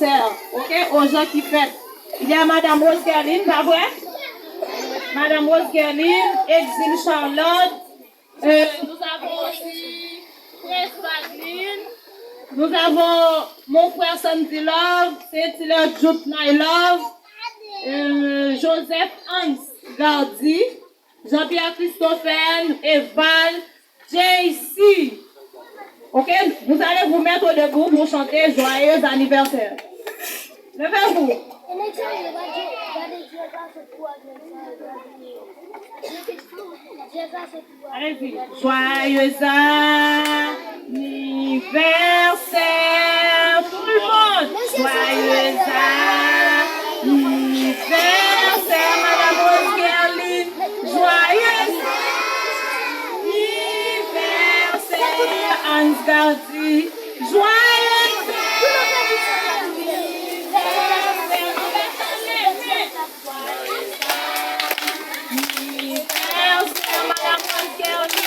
ok, aux gens qui fêtent. Il y a Madame Rose Kerline, pas vrai? Madame Rose Kerline, Exil Charlotte. Nous avons aussi Prince Madeline. Nous avons mon frère Sandy Love, c'est le Jude Love, Joseph Hans Gardi, Jean-Pierre Christophène, Eval, JC. Ok, vous allez vous mettre debout pour chanter joyeux anniversaire. Levez-vous. Allez-y. Joyeux anniversaire, tout le monde. Joyeux anniversaire, Madame Rose Kerline. Joyeux anniversaire, Hans Gardi. Joyeux anniversaire, Madame Rose Kerline.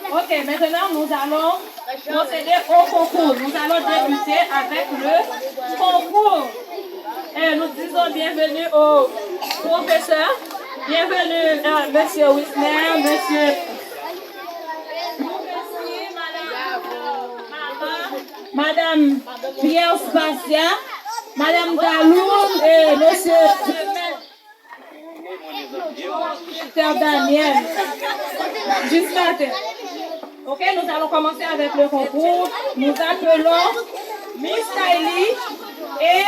Ok, maintenant nous allons procéder au concours. Nous allons débuter avec le concours. Et nous disons bienvenue au professeur. Bienvenue Monsieur Wisner, Monsieur... Madame Pierre Spacia, Madame Daloum et Monsieur Daniel. Juste matin. Ok, nous allons commencer avec le concours. Nous appelons Miss Tylee et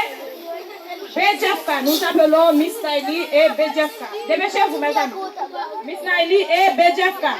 Bedjafka. Nous appelons Miss Tylee et Bedjafka. Dépêchez-vous, mesdames. Miss Tylee et Bedjafka.